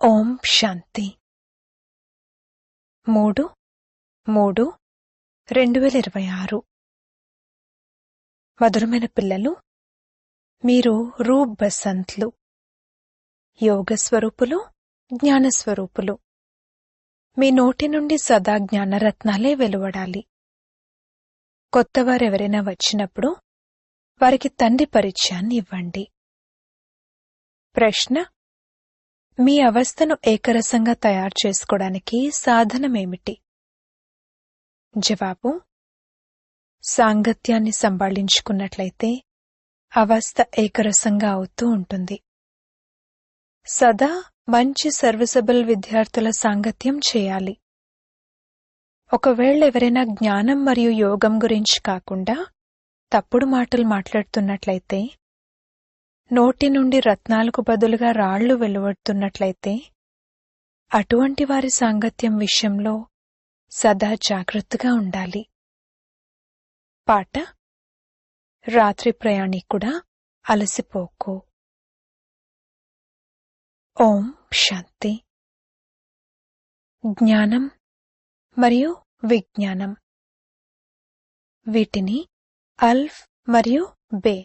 ఓం శాంతి 3/3/2026 మధురమైన పిల్లలు, మీరు రూప్ బసంత్లు, యోగ స్వరూపులు, జ్ఞానస్వరూపులు. మీ నోటి నుండి సదా జ్ఞానరత్నాలే వెలువడాలి. కొత్తవారెవరైనా వచ్చినప్పుడు వారికి తండ్రి పరిచయాన్ని ఇవ్వండి. ప్రశ్న: మీ అవస్థను ఏకరసంగా తయారు చేసుకోవడానికి సాధనమేమిటి? జవాబు: సాంగత్యాన్ని సంభాళించుకున్నట్లయితే అవస్థ ఏకరసంగా అవుతూ ఉంటుంది. సదా మంచి సర్వీసబుల్ విద్యార్థుల సాంగత్యం చేయాలి. ఒకవేళ ఎవరైనా జ్ఞానం మరియు యోగం గురించి కాకుండా తప్పుడు మాటలు మాట్లాడుతున్నట్లయితే, నోటి నుండి రత్నాలకు బదులుగా రాళ్లు వెలువడుతున్నట్లయితే, అటువంటి వారి సాంగత్యం విషయంలో సదా జాగ్రత్తగా ఉండాలి. పాట: రాత్రి ప్రయాణికుడా అలసిపోకు. ఓం శాంతి. జ్ఞానం మరియు విజ్ఞానం, వీటిని అల్ఫ్ మరియు బే,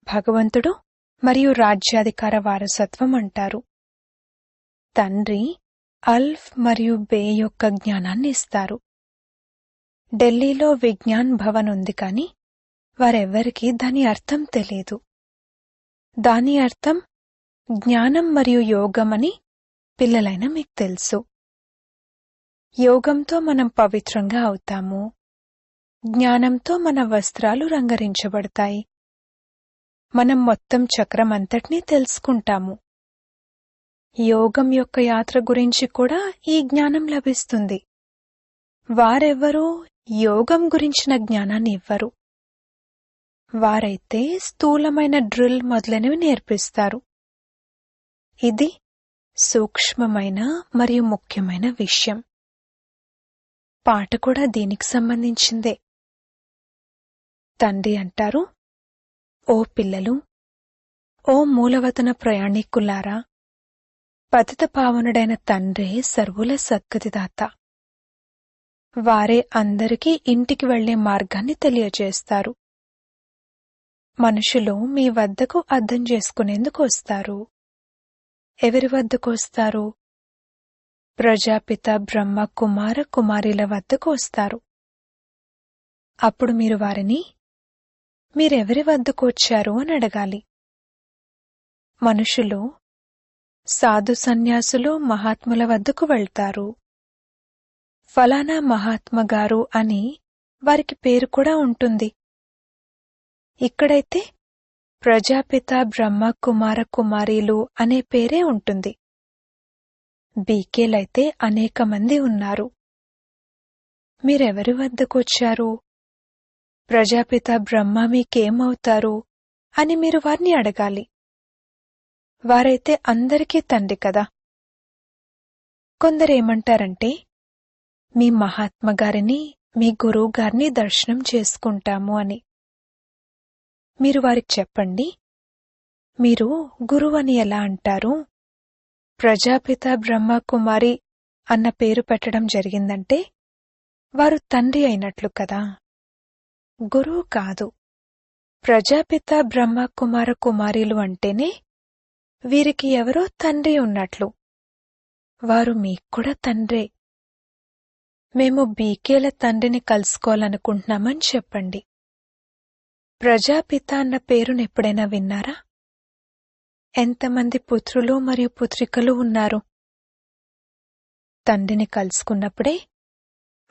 భగవంతుడు మరియు రాజ్యాధికార వారసత్వం అంటారు. తండ్రి అల్ఫ్ మరియు బే యొక్క జ్ఞానాన్ని ఇస్తారు. ఢిల్లీలో విజ్ఞాన్ భవన్ ఉంది, కానీ వారెవ్వరికీ దాని అర్థం తెలియదు. దాని అర్థం జ్ఞానం మరియు యోగం అని పిల్లలైన మీకు తెలుసు. యోగంతో మనం పవిత్రంగా అవుతాము. జ్ఞానంతో మన వస్త్రాలు రంగరించబడతాయి. మనం మొత్తం చక్రం అంతటినీ తెలుసుకుంటాము. యోగం యొక్క యాత్ర గురించి కూడా ఈ జ్ఞానం లభిస్తుంది. వారెవ్వరూ యోగం గురించిన జ్ఞానాన్ని ఇవ్వరు. వారైతే స్థూలమైన డ్రిల్ మొదలైనవి నేర్పిస్తారు. ఇది సూక్ష్మమైన మరియు ముఖ్యమైన విషయం. పాట కూడా దీనికి సంబంధించిందే. తండ్రి అంటారు: ఓ పిల్లలు, ఓ మూలవతన ప్రయాణికులారా, పతిత పావనుడైన తండ్రే సర్వుల సద్గతిదాత. వారే అందరికీ ఇంటికి వెళ్లే మార్గాన్ని తెలియజేస్తారు. మనుషులు మీ వద్దకు అర్థం చేసుకునేందుకు వస్తారు. ఎవరి వద్దకు వస్తారు? ప్రజాపిత బ్రహ్మ కుమార కుమారీల వద్దకు వస్తారు. అప్పుడు మీరు వారిని మీరెవరి వద్దకు వచ్చారు అని అడగాలి. మనుషులు సాధు సన్యాసులు మహాత్ముల వద్దకు వెళ్తారు. ఫలానా మహాత్మగారు అని వారికి పేరు కూడా ఉంటుంది. ఇక్కడైతే ప్రజాపిత బ్రహ్మ కుమార కుమారీలు అనే పేరే ఉంటుంది. బీకేలైతే అనేక మంది ఉన్నారు. మీరెవరి వద్దకు వచ్చారు? ప్రజాపిత బ్రహ్మ మీకేమవుతారు అని మీరు వారిని అడగాలి. వారైతే అందరికీ తండ్రి కదా. కొందరేమంటారంటే, మీ మహాత్మగారిని, మీ గురువుగారిని దర్శనం చేసుకుంటాము అని. మీరు వారికి చెప్పండి, మీరు గురువు అని ఎలా అంటారు? ప్రజాపిత బ్రహ్మ కుమారి అన్న పేరు పెట్టడం జరిగిందంటే వారు తండ్రి అయినట్లు కదా. గురువు కాదు. ప్రజాపిత బ్రహ్మ కుమార కుమారీలు అంటేనే వీరికి ఎవరో తండ్రి ఉన్నట్లు. వారు మీకు కూడా తండ్రే. మేము బీకేల తండ్రిని కలుసుకోవాలనుకుంటున్నామని చెప్పండి. ప్రజాపిత అన్న పేరును ఎప్పుడైనా విన్నారా? ఎంతమంది పుత్రులు మరియు పుత్రికలు ఉన్నారు? తండ్రిని కలుసుకున్నప్పుడే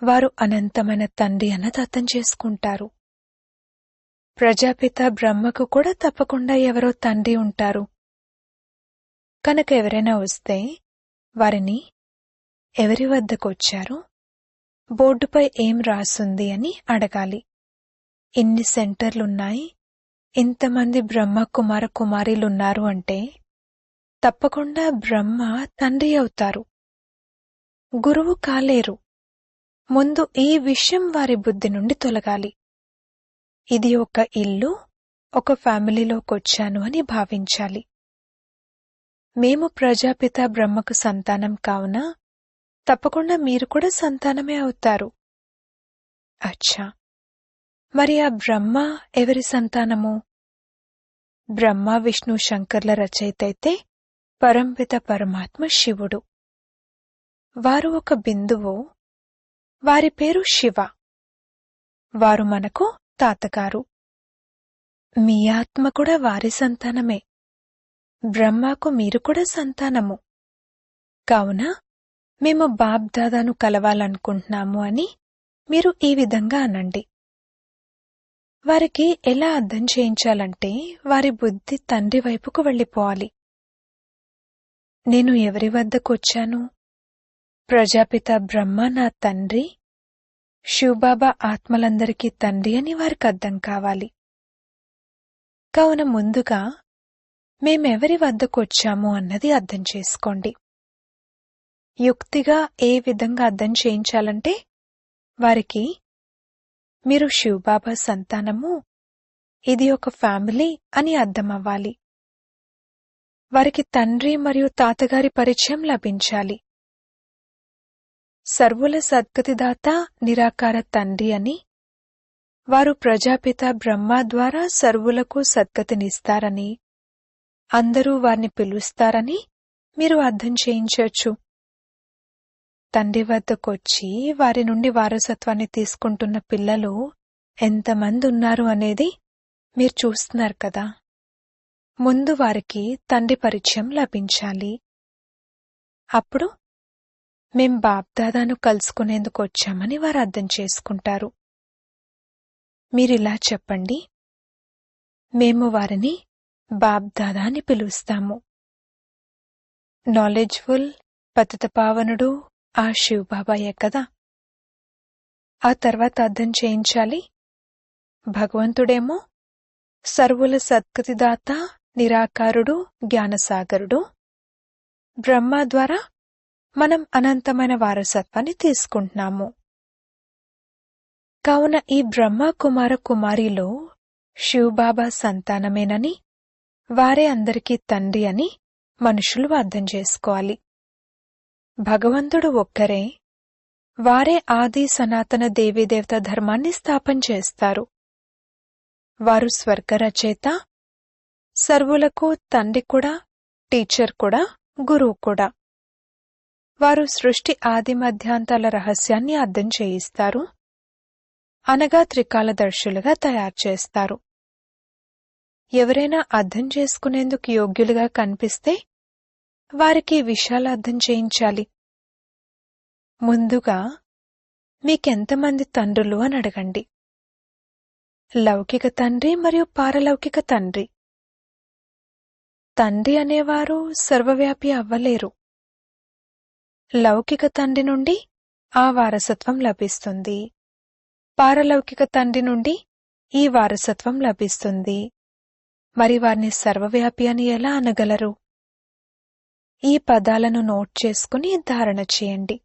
వారు అనంతమైన తండ్రి అన్నది అర్థం చేసుకుంటారు. ప్రజాపిత బ్రహ్మకు కూడా తప్పకుండా ఎవరో తండ్రి ఉంటారు. కనుక ఎవరైనా వస్తే వారిని ఎవరి వద్దకొచ్చారు, బోర్డుపై ఏం రాసుంది అని అడగాలి. ఇన్ని సెంటర్లున్నాయి, ఇంతమంది బ్రహ్మ కుమార కుమారీలున్నారు అంటే తప్పకుండా బ్రహ్మ తండ్రి అవుతారు. గురువు కాలేరు. ముందు ఈ విషయం వారి బుద్ధి నుండి తొలగాలి. ఇది ఒక ఇల్లు, ఒక ఫ్యామిలీలోకొచ్చాను అని భావించాలి. మేము ప్రజాపిత బ్రహ్మకు సంతానం కావున తప్పకుండా మీరు కూడా సంతానమే అవుతారు. అచ్చా, మరి ఆ బ్రహ్మ ఎవరి సంతానము? బ్రహ్మ విష్ణు శంకర్ల రచయిత అయితే పరంపిత పరమాత్మ శివుడు. వారు ఒక బిందువు, వారి పేరు శివ. వారు మనకు తాతగారు. మీ ఆత్మ కూడా వారి సంతానమే. బ్రహ్మకు మీరు కూడా సంతానము. కావున మేము బాప్ దాదాను కలవాలనుకుంటున్నాము అని మీరు ఈ విధంగా అనండి. వారికి ఎలా అర్థం చేయించాలంటే వారి బుద్ధి తండ్రి వైపుకు వెళ్ళిపోవాలి. నేను ఎవరి వద్దకు వచ్చాను? ప్రజాపిత బ్రహ్మ నా తండ్రి, శివబాబా ఆత్మలందరికీ తండ్రి అని వారికి అర్థం కావాలి. కావున ముందుగా మేమెవరి వద్దకు వచ్చాము అన్నది అర్థం చేసుకోండి. యుక్తిగా ఏ విధంగా అర్థం చేయించాలంటే వారికి మీరు శివబాబా సంతానము, ఇది ఒక ఫ్యామిలీ అని అర్థమవ్వాలి. వారికి తండ్రి మరియు తాతగారి పరిచయం లభించాలి. సర్వుల సద్గతిదాత నిరాకార తండ్రి అని, వారు ప్రజాపిత బ్రహ్మ ద్వారా సర్వులకు సద్గతినిస్తారని, అందరూ వారిని పిలుస్తారని మీరు అర్థం చేయించవచ్చు. తండ్రి వద్దకొచ్చి వారి నుండి వారసత్వాన్ని తీసుకుంటున్న పిల్లలు ఎంతమంది ఉన్నారు అనేది మీరు చూస్తున్నారు కదా. ముందు వారికి తండ్రి పరిచయం లభించాలి. అప్పుడు మేం బాప్దాదాను కలుసుకునేందుకు వచ్చామని వారు అర్థం చేసుకుంటారు. మీరిలా చెప్పండి, మేము వారిని బాప్దాదా అని పిలుస్తాము. నాలెడ్జ్ఫుల్ పతితపావనుడు ఆ శివబాబాయే కదా. ఆ తర్వాత అర్థం చేయించాలి, భగవంతుడేమో సర్వుల సద్గతిదాత నిరాకారుడు జ్ఞానసాగరుడు. బ్రహ్మ ద్వారా మనం అనంతమైన వారసత్వాన్ని తీసుకుంటున్నాము. కావున ఈ బ్రహ్మ కుమార కుమారిలో శివబాబా సంతానమేనని, వారే అందరికీ తండ్రి అని మనుషులు అర్థం చేసుకోవాలి. భగవంతుడు ఒక్కరే, వారే ఆది సనాతన దేవీదేవత ధర్మాన్ని స్థాపన చేస్తారు. వారు స్వర్గరచయిత, సర్వులకు తండ్రి కూడా, టీచర్ కూడా, గురువు కూడా. వారు సృష్టి ఆది మధ్యాంతాల రహస్యాన్ని అర్థం చేయిస్తారు, అనగా త్రికాలదర్శులుగా తయారు చేస్తారు. ఎవరైనా అర్థం చేసుకునేందుకు యోగ్యులుగా కనిపిస్తే వారికి ఈ విషయాలు అర్థం చేయించాలి. ముందుగా మీకెంతమంది తండ్రులు అని అడగండి. లౌకిక తండ్రి మరియు పారలౌకిక తండ్రి. తండ్రి అనేవారు సర్వవ్యాపి అవ్వలేరు. లౌకిక తండ్రి నుండి ఆ వారసత్వం లభిస్తుంది, పారలౌకిక తండ్రి నుండి ఈ వారసత్వం లభిస్తుంది. మరి వారిని సర్వవ్యాపి అని ఎలా అనగలరు? ఈ పదాలను నోట్ చేసుకుని ధారణ చేయండి.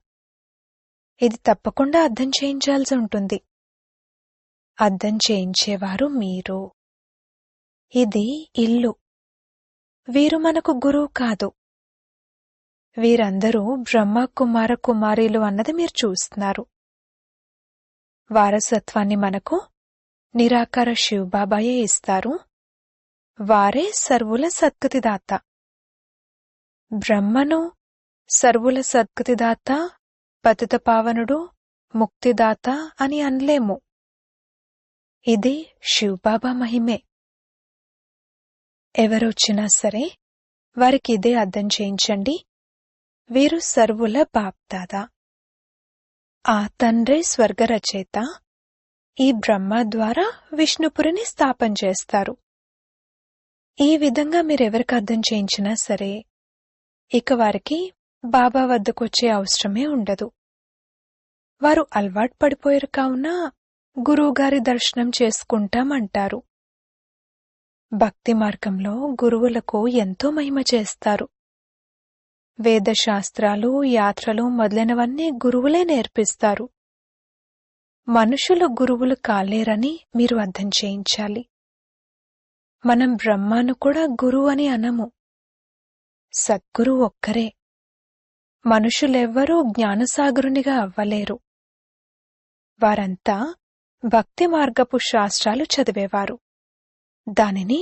ఇది తప్పకుండా అర్థం చేయించాల్సి ఉంటుంది. అర్థం చేయించేవారు మీరు. ఇది ఇల్లు. వీరు మనకు గురువు కాదు. వీరందరూ బ్రహ్మ కుమార కుమారీలు అన్నది మీరు చూస్తున్నారు. వారసత్వాన్ని మనకు నిరాకార శివబాబాయే ఇస్తారు. వారే సర్వుల సద్గతిదాత. బ్రహ్మను సర్వుల సద్గతిదాత, పతితపావనుడు, ముక్తిదాత అని అనలేము. ఇది శివబాబా మహిమే. ఎవరొచ్చినా సరే వారికి ఇదే అర్థం చేయించండి, వీరు సర్వుల బాప్దాదా. ఆ తండ్రే స్వర్గరచయిత. ఈ బ్రహ్మ ద్వారా విష్ణుపురిని స్థాపన చేస్తారు. ఈ విధంగా మీరెవరికి అర్థం చేయించినా సరే ఇక వారికి బాబా వద్దకొచ్చే అవసరమే ఉండదు. వారు అలవాటు పడిపోయారు కావున గురువుగారి దర్శనం చేసుకుంటామంటారు. భక్తి మార్గంలో గురువులకు ఎంతో మహిమ చేస్తారు. వేదశాస్త్రాలు, యాత్రలు మొదలైనవన్నీ గురువులే నేర్పిస్తారు. మనుషులు గురువులు కాలేరని మీరు అర్థం చేయించాలి. మనం బ్రహ్మను కూడా గురువు అని అనము. సద్గురు ఒక్కరే. మనుషులెవ్వరూ జ్ఞానసాగరునిగా అవ్వలేరు. వారంతా భక్తి మార్గపు శాస్త్రాలు చదివేవారు. దానిని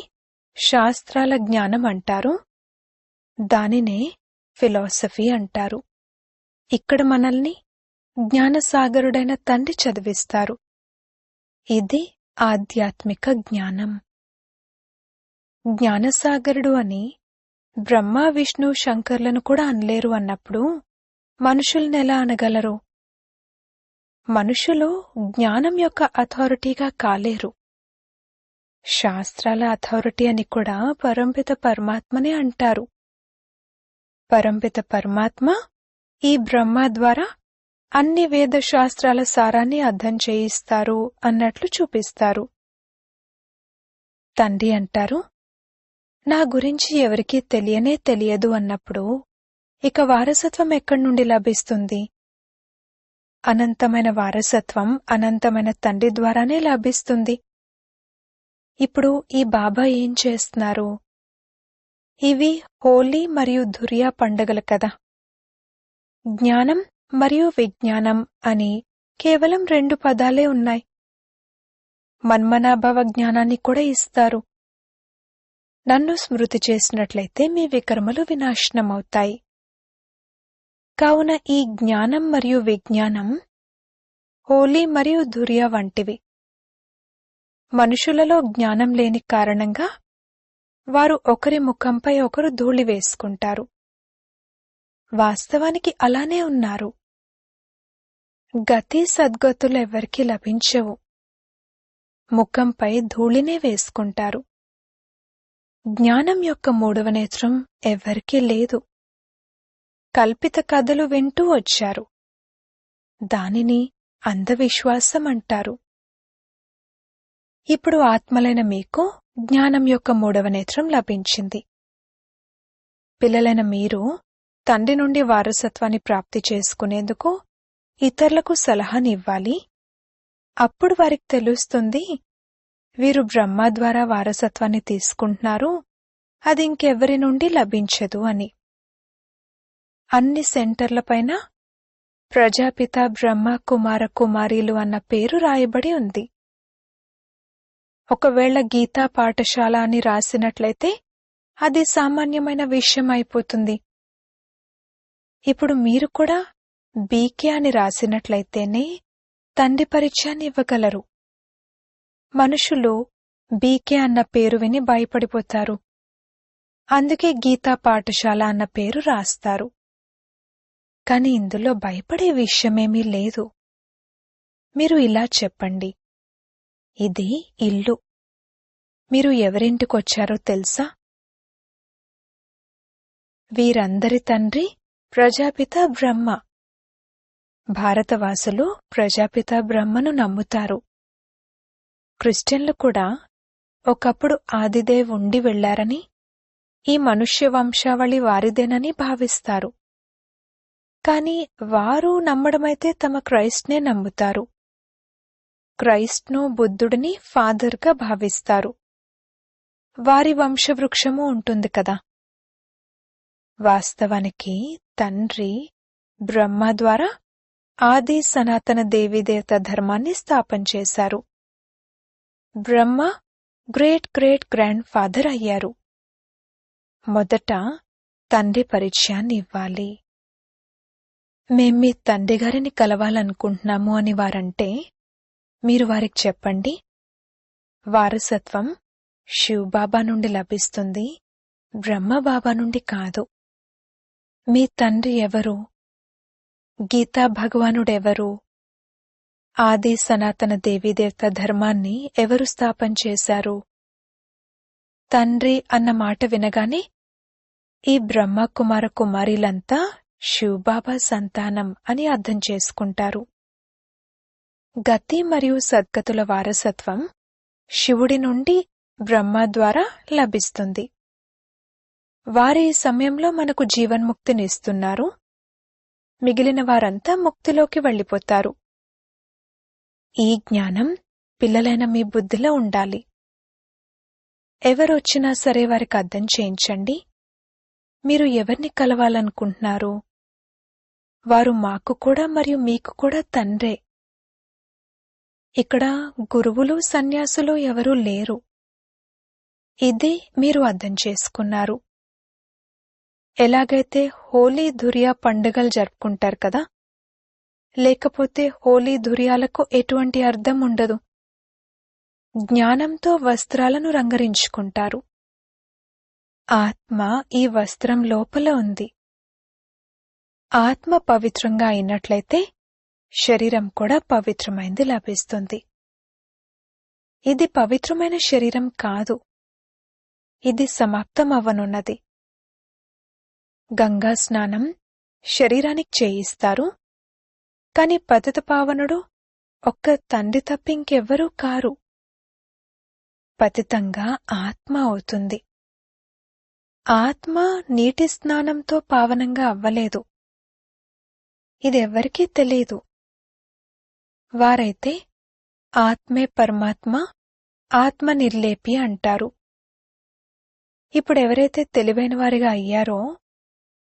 శాస్త్రాల జ్ఞానం అంటారు. దానినే ఫిలాసఫీ అంటారు. ఇక్కడ మనల్ని జ్ఞానసాగరుడైన తండ్రి చదివిస్తారు. ఇది ఆధ్యాత్మిక జ్ఞానం. జ్ఞానసాగరుడు అని బ్రహ్మ విష్ణు శంకర్లను కూడా అనలేరు అన్నప్పుడు మనుషుల్నెలా అనగలరు? మనుషులు జ్ఞానం యొక్క అథారిటీగా కాలేరు. శాస్త్రాల అథారిటీ అని కూడా పరంపిత పరమాత్మనే అంటారు. పరంపిత పరమాత్మ ఈ బ్రహ్మ ద్వారా అన్ని వేద శాస్త్రాల సారాన్ని అర్థం చేయిస్తారు అన్నట్లు చూపిస్తారు. తండ్రి అంటారు, నా గురించి ఎవరికీ తెలియనే తెలియదు అన్నప్పుడు ఇక వారసత్వం ఎక్కడి నుండి లభిస్తుంది? అనంతమైన వారసత్వం అనంతమైన తండ్రి ద్వారానే లభిస్తుంది. ఇప్పుడు ఈ బాబా ఏం చేస్తున్నారు? ఇవి హోలీ మరియు ధురియా పండుగలు కదా. జ్ఞానం మరియు విజ్ఞానం అని కేవలం 2 పదాలే ఉన్నాయి. మన్మనాభవ జ్ఞానాన్ని కూడా ఇస్తారు. నన్ను స్మృతి చేసినట్లయితే మీ వికర్మలు వినాశనమవుతాయి. కావున ఈ జ్ఞానం మరియు విజ్ఞానం హోలీ మరియు ధురియా వంటివి. మనుషులలో జ్ఞానం లేని కారణంగా వారు ఒకరి ముఖంపై ఒకరు ధూళి వేసుకుంటారు. వాస్తవానికి అలానే ఉన్నారు. గతి సద్గతులెవ్వరికీ లభించవు. ముఖంపై ధూళినే వేసుకుంటారు. జ్ఞానం యొక్క 3వ నేత్రం ఎవ్వరికీ లేదు. కల్పిత కథలు వింటూ వచ్చారు. దానిని అంధవిశ్వాసం అంటారు. ఇప్పుడు ఆత్మలైన మీకు జ్ఞానం యొక్క 3వ నేత్రం లభించింది. పిల్లలైన మీరు తండ్రి నుండి వారసత్వాన్ని ప్రాప్తి చేసుకునేందుకు ఇతరులకు సలహానివ్వాలి. అప్పుడు వారికి తెలుస్తుంది, వీరు బ్రహ్మ ద్వారా వారసత్వాన్ని తీసుకుంటున్నారు, అది ఇంకెవ్వరి నుండి లభించదు అని. అన్ని సెంటర్లపైన ప్రజాపిత బ్రహ్మ కుమార కుమారీలు అన్న పేరు రాయబడి ఉంది. ఒకవేళ గీతా పాఠశాల అని రాసినట్లయితే అది సామాన్యమైన విషయం అయిపోతుంది. ఇప్పుడు మీరు కూడా బీకే అని రాసినట్లయితేనే తండ్రి పరిచయాన్ని ఇవ్వగలరు. మనుషులు బీకే అన్న పేరు విని భయపడిపోతారు. అందుకే గీతా పాఠశాల అన్న పేరు రాస్తారు. కాని ఇందులో భయపడే విషయమేమీ లేదు. మీరు ఇలా చెప్పండి, ఇది ఇల్లు. మీరు ఎవరింటికొచ్చారో తెలుసా? వీరందరి తండ్రి ప్రజాపిత బ్రహ్మ. భారతవాసులు ప్రజాపిత బ్రహ్మను నమ్ముతారు. క్రిస్టియన్లు కూడా ఒకప్పుడు ఆదిదేవ్ ఉండి వెళ్లారని, ఈ మనుష్య వంశావళి వారిదేనని భావిస్తారు. కాని వారు నమ్మడమైతే తమ క్రైస్ట్నే నమ్ముతారు. క్రైస్ట్ను బుద్ధుడిని ఫాదర్గా భావిస్తారు. వారి వంశవృక్షము ఉంటుంది కదా. వాస్తవానికి తండ్రి బ్రహ్మ ద్వారా ఆది సనాతన దేవీదేవత ధర్మాన్ని స్థాపన చేశారు. బ్రహ్మ గ్రేట్ గ్రేట్ గ్రాండ్ ఫాదర్ అయ్యారు. మొదట తండ్రి పరిచయాన్ని ఇవ్వాలి. మేం మీ తండ్రి గారిని కలవాలనుకుంటున్నాము అని వారంటే మీరు వారికి చెప్పండి, వారసత్వం శివబాబా నుండి లభిస్తుంది, బ్రహ్మబాబా నుండి కాదు. మీ తండ్రి ఎవరు? గీతా భగవానుడెవరు? ఆది సనాతన దేవీదేవత ధర్మాన్ని ఎవరు స్థాపన చేశారు? తండ్రి అన్న మాట వినగానే ఈ బ్రహ్మ కుమార కుమారీలంతా శివబాబా సంతానం అని అర్థం చేసుకుంటారు. గతి మరియు సద్గతుల వారసత్వం శివుడి నుండి బ్రహ్మ ద్వారా లభిస్తుంది. వారి సమయంలో మనకు జీవన్ముక్తినిస్తున్నారు. మిగిలిన వారంతా ముక్తిలోకి వెళ్ళిపోతారు. ఈ జ్ఞానం పిల్లలైన మీ బుద్ధిలో ఉండాలి. ఎవరొచ్చినా సరే వారికి అర్థం చేయించండి. మీరు ఎవరిని కలవాలనుకుంటున్నారు? వారు మాకు కూడా మరియు మీకు కూడా తండ్రే. ఇక్కడ గురువులు సన్యాసులు ఎవరూ లేరు. ఇది మీరు అర్థం చేసుకున్నారు. ఎలాగైతే హోలీ ధురియా పండుగలు జరుపుకుంటారు కదా, లేకపోతే హోలీ ధుర్యాలకు ఎటువంటి అర్థం ఉండదు. జ్ఞానంతో వస్త్రాలను రంగరించుకుంటారు. ఆత్మ ఈ వస్త్రం లోపల ఉంది. ఆత్మ పవిత్రంగా అయినట్లయితే శరీరం కూడా పవిత్రమైంది లభిస్తుంది. ఇది పవిత్రమైన శరీరం కాదు, ఇది సమాప్తం అవ్వనున్నది. గంగా స్నానం శరీరానికి చేయిస్తారు, కాని పతిత పావనుడు ఒక్క తండ్రి తప్పింకెవ్వరూ కారు. పతితంగా ఆత్మ అవుతుంది. ఆత్మ నీటి స్నానంతో పావనంగా అవ్వలేదు. ఇదెవ్వరికీ తెలీదు. వారైతే ఆత్మే పరమాత్మ, ఆత్మ నిర్లేపి అంటారు. ఇప్పుడెవరైతే తెలివైన వారిగా అయ్యారో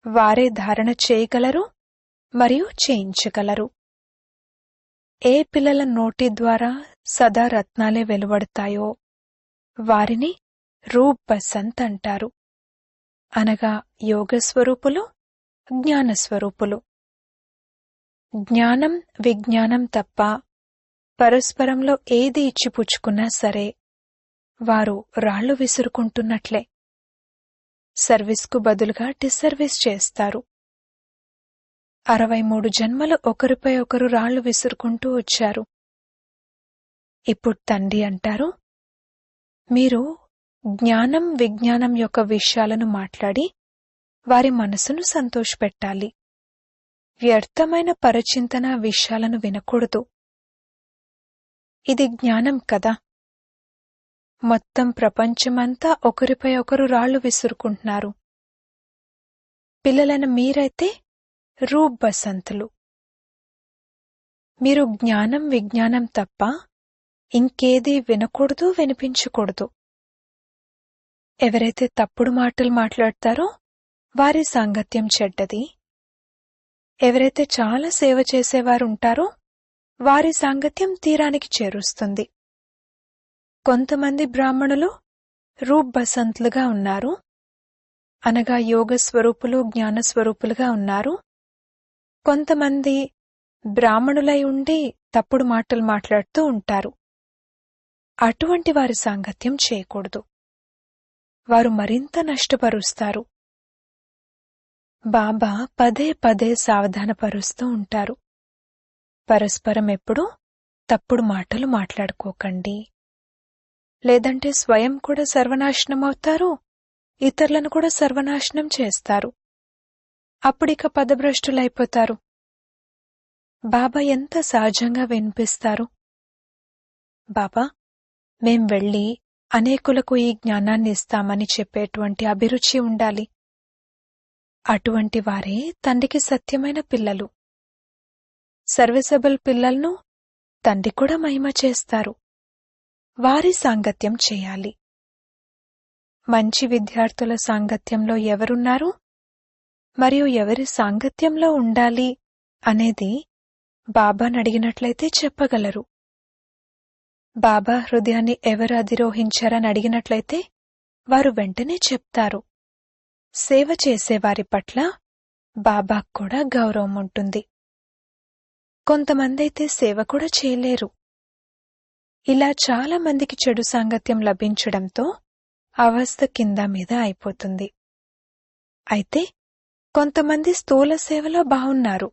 వారే ధారణ చేయగలరు మరియు చేయించగలరు. ఏ పిల్లల నోటి ద్వారా సదా రత్నాలే వెలువడతాయో వారిని రూప్ బసంత్ అంటారు, అనగా యోగస్వరూపులు, జ్ఞానస్వరూపులు. జ్ఞానం విజ్ఞానం తప్ప పరస్పరంలో ఏది ఇచ్చిపుచ్చుకున్నా సరే వారు రాళ్లు విసురుకుంటున్నట్లే. సర్వీస్కు బదులుగా డిస్సర్వీస్ చేస్తారు. 63 జన్మలు ఒకరిపై ఒకరు రాళ్లు విసురుకుంటూ వచ్చారు. ఇప్పుడు తండ్రి అంటారు, మీరు జ్ఞానం విజ్ఞానం యొక్క విషయాలను మాట్లాడి వారి మనసును సంతోషపెట్టాలి. వ్యర్థమైన పరచింతన విషయాలను వినకూడదు. ఇది జ్ఞానం కదా. మొత్తం ప్రపంచమంతా ఒకరిపై ఒకరు రాళ్లు విసురుకుంటున్నారు. పిల్లలైన మీరైతే రూప్ బసంతులు. మీరు జ్ఞానం విజ్ఞానం తప్ప ఇంకేదీ వినకూడదు, వినిపించకూడదు. ఎవరైతే తప్పుడు మాటలు మాట్లాడతారో వారి సాంగత్యం చెడ్డది. ఎవరైతే చాలా సేవ చేసేవారుంటారో వారి సాంగత్యం తీరానికి చేరుస్తుంది. కొంతమంది బ్రాహ్మణులు రూప్ బసంతులుగా ఉన్నారు, అనగా యోగస్వరూపులు, జ్ఞానస్వరూపులుగా ఉన్నారు. కొంతమంది బ్రాహ్మణులై ఉండి తప్పుడు మాటలు మాట్లాడుతూ ఉంటారు. అటువంటి వారి సాంగత్యం చేయకూడదు. వారు మరింత నష్టపరుస్తారు. బాబా పదే పదే సావధానపరుస్తూ ఉంటారు. పరస్పరం ఎప్పుడూ తప్పుడు మాటలు మాట్లాడుకోకండి, లేదంటే స్వయం కూడా సర్వనాశనమవుతారు, ఇతరులను కూడా సర్వనాశనం చేస్తారు. అప్పుడిక పదభ్రష్టులైపోతారు. బాబా ఎంత సహజంగా వినిపిస్తారు. బాబా, మేం వెళ్ళి అనేకులకు ఈ జ్ఞానాన్ని ఇస్తామని చెప్పేటువంటి అభిరుచి ఉండాలి. అటువంటి వారే తండ్రికి సత్యమైన పిల్లలు. సర్వీసబుల్ పిల్లలను తండ్రి కూడా మహిమ చేస్తారు. వారి సాంగత్యం చేయాలి. మంచి విద్యార్థుల సాంగత్యంలో ఎవరున్నారు మరియు ఎవరి సాంగత్యంలో ఉండాలి అనేది బాబాను అడిగినట్లయితే చెప్పగలరు. బాబా హృదయాన్ని ఎవరు అధిరోహించారని అడిగినట్లయితే వారు వెంటనే చెప్తారు. సేవ చేసేవారి పట్ల బాబాకు కూడా గౌరవం ఉంటుంది. కొంతమందైతే సేవ కూడా చేయలేరు. ఇలా చాలా మందికి చెడు సాంగత్యం లభించడంతో అవస్థ కింద మీద అయిపోతుంది. అయితే కొంతమంది స్థూల సేవలో బాగున్నారు.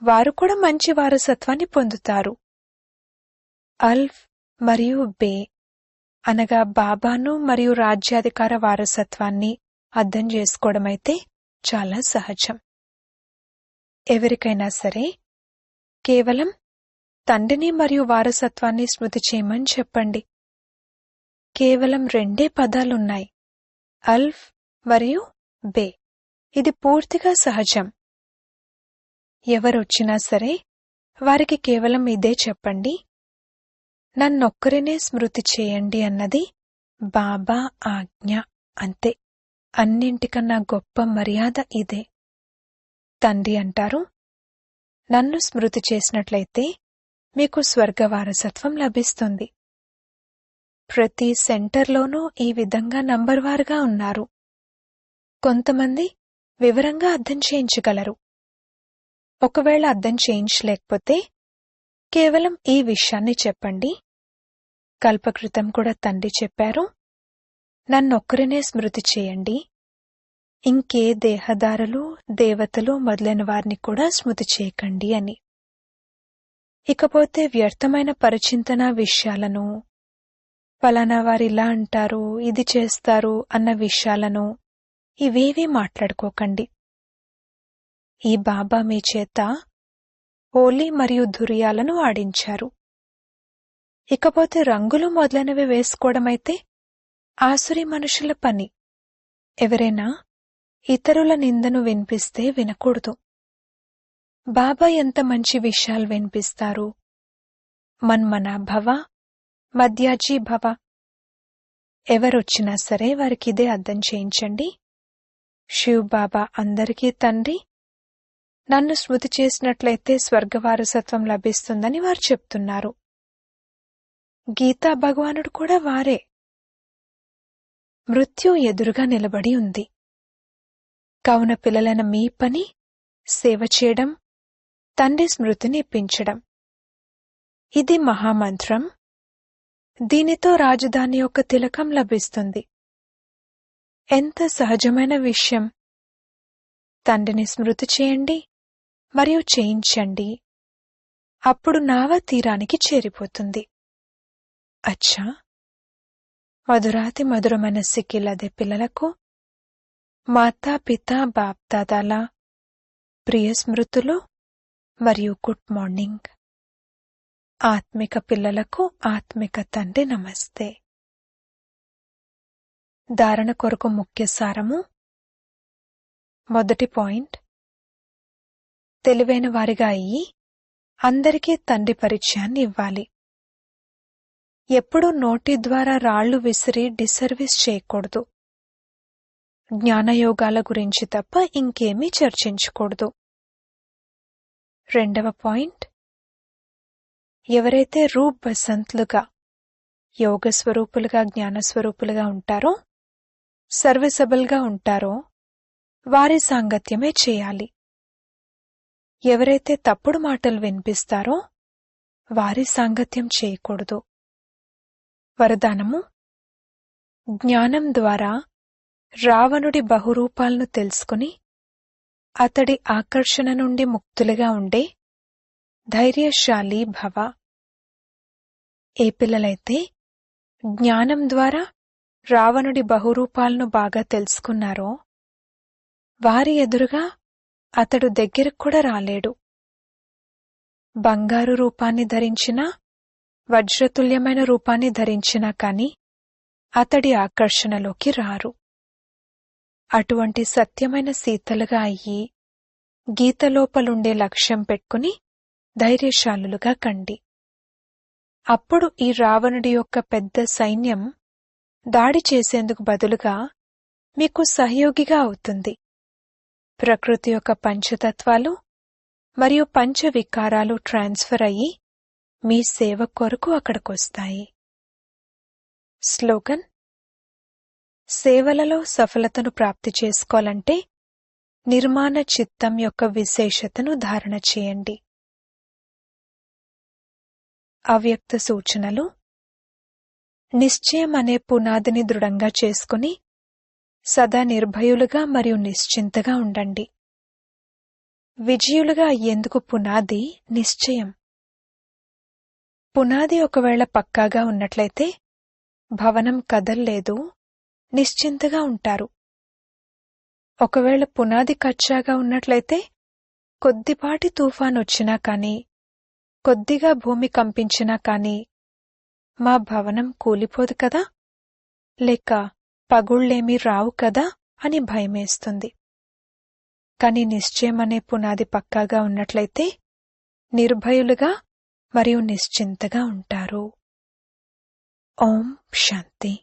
వారు కూడా మంచి వారసత్వాన్ని పొందుతారు. అల్ఫ్ మరియు బే అనగా బాబాను మరియు రాజ్యాధికార వారసత్వాన్ని అర్థం చేసుకోవడమైతే చాలా సహజం. ఎవరికైనా సరే కేవలం తండ్రిని మరియు వారసత్వాన్ని స్మృతి చేయమని చెప్పండి. కేవలం 2 పదాలున్నాయి, అల్ఫ్ మరియు బే. ఇది పూర్తిగా సహజం. ఎవరొచ్చినా సరే వారికి కేవలం ఇదే చెప్పండి, నన్నొక్కరినే స్మృతి చేయండి అన్నది బాబా ఆజ్ఞ, అంతే. అన్నింటికన్నా గొప్ప మర్యాద ఇదే. తండ్రి అంటారు, నన్ను స్మృతి చేసినట్లయితే మీకు స్వర్గ వారసత్వం లభిస్తుంది. ప్రతి సెంటర్లోనూ ఈ విధంగా నంబర్వారుగా ఉన్నారు. కొంతమంది వివరంగా అర్థం చేయించగలరు. ఒకవేళ అర్థం చేయించలేకపోతే కేవలం ఈ విషయాన్ని చెప్పండి. కల్పకృతం కూడా తండ్రి చెప్పారు, నన్నొక్కరినే స్మృతి చేయండి, ఇంకే దేహదారులు, దేవతలు మొదలైన వారిని కూడా స్మృతి చేయకండి అని. ఇకపోతే వ్యర్థమైన పరిచింతన విషయాలను, ఫలానా వారిలా అంటారు, ఇది చేస్తారు అన్న విషయాలను ఇవేవీ మాట్లాడుకోకండి. ఈ బాబా మీ చేత హోలీ మరియు ధుర్యాలను ఆడించారు. ఇకపోతే రంగులు మొదలైనవి వేసుకోవడమైతే ఆసురీ మనుషుల పని. ఎవరైనా ఇతరుల నిందను వినిపిస్తే వినకూడదు. బాబా ఎంత మంచి విషయాలు వినిపిస్తారు. మన్మనా భవ, మధ్యాజీ భవ. ఎవరొచ్చినా సరే వారికిదే అర్థం చేయించండి. శివ్ బాబా అందరికీ తండ్రి, నన్ను స్మృతి చేసినట్లయితే స్వర్గవారసత్వం లభిస్తుందని వారు చెప్తున్నారు. గీతా భగవానుడు కూడా వారే. మృత్యు ఎదురుగా నిలబడి ఉంది. కావున పిల్లలైన మీ పని సేవ చేయడం, తండ్రి స్మృతిని ఇప్పించడం. ఇది మహామంత్రం. దీనితో రాజధాని యొక్క తిలకం లభిస్తుంది. ఎంత సహజమైన విషయం. తండ్రిని స్మృతి చేయండి మరియు చేయించండి. అప్పుడు నావ తీరానికి చేరిపోతుంది. అచ్చా, మధురాతి మధురమైన సిక్కిలదే పిల్లలకు మాతా పితా బాప్ దాదాల ప్రియ స్మృతులు మరియు గుడ్ మార్నింగ్. ఆత్మిక పిల్లలకు ఆత్మిక తండ్రి నమస్తే. ధారణ కొరకు ముఖ్య సారము. మొదటి పాయింట్, తెలివైన వారిగా అయ్యి అందరికీ తండ్రి పరిచయాన్ని ఇవ్వాలి. ఎప్పుడూ నోటి ద్వారా రాళ్లు విసిరి డిసర్వీస్ చేయకూడదు. జ్ఞానయోగాల గురించి తప్ప ఇంకేమీ చర్చించకూడదు. రెండవ పాయింట్, ఎవరైతే రూప్ బసంత్లుగా, యోగస్వరూపులుగా, జ్ఞానస్వరూపులుగా ఉంటారో, సర్వీసబుల్గా ఉంటారో వారి సాంగత్యమే చేయాలి. ఎవరైతే తప్పుడు మాటలు వినిపిస్తారో వారి సాంగత్యం చేయకూడదు. వరదానము, జ్ఞానం ద్వారా రావణుడి బహురూపాలను తెలుసుకుని అతడి ఆకర్షణ నుండి ముక్తులుగా ఉండే ధైర్యశాలి భవ. ఏ పిల్లలైతే జ్ఞానం ద్వారా రావణుడి బహురూపాలను బాగా తెలుసుకున్నారో వారి ఎదురుగా అతడు దగ్గరకు కూడా రాలేడు. బంగారు రూపాన్ని ధరించినా, వజ్రతుల్యమైన రూపాన్ని ధరించినా కాని అతడి ఆకర్షణలోకి రారు. అటువంటి సత్యమైన సీతలుగా అయ్యి గీతలోపలుండే లక్ష్యం పెట్టుకుని ధైర్యశాలులుగా కండి. అప్పుడు ఈ రావణుడి యొక్క పెద్ద సైన్యం దాడి చేసేందుకు బదులుగా మీకు సహయోగిగా అవుతుంది. ప్రకృతి యొక్క పంచతత్వాలు మరియు పంచవికారాలు ట్రాన్స్ఫర్ అయ్యి మీ సేవ కొరకు అక్కడికొస్తాయి. స్లోగన్, సేవలలో సఫలతను ప్రాప్తి చేసుకోవాలంటే నిర్మాణ చిత్తం యొక్క విశేషతను ధారణ చేయండి. అవ్యక్త సూచనలు. నిశ్చయం అనే పునాదిని దృఢంగా చేసుకుని సదా నిర్భయులుగా మరియు నిశ్చింతగా ఉండండి. విజయులుగా అయ్యేందుకు పునాది నిశ్చయం. పునాది ఒకవేళ పక్కాగా ఉన్నట్లయితే భవనం కదల్లేదు, నిశ్చింతగా ఉంటారు. ఒకవేళ పునాది కచ్చాగా ఉన్నట్లయితే కొద్దిపాటి తుఫానొచ్చినా కాని, కొద్దిగా భూమి కంపించినా కాని మా భవనం కూలిపోదు కదా, లేక పగుళ్లేమీ రావు కదా అని భయమేస్తుంది. కాని నిశ్చయం అనే పునాది పక్కాగా ఉన్నట్లయితే నిర్భయులుగా మరియు నిశ్చింతగా ఉంటారు. ఓం శాంతి.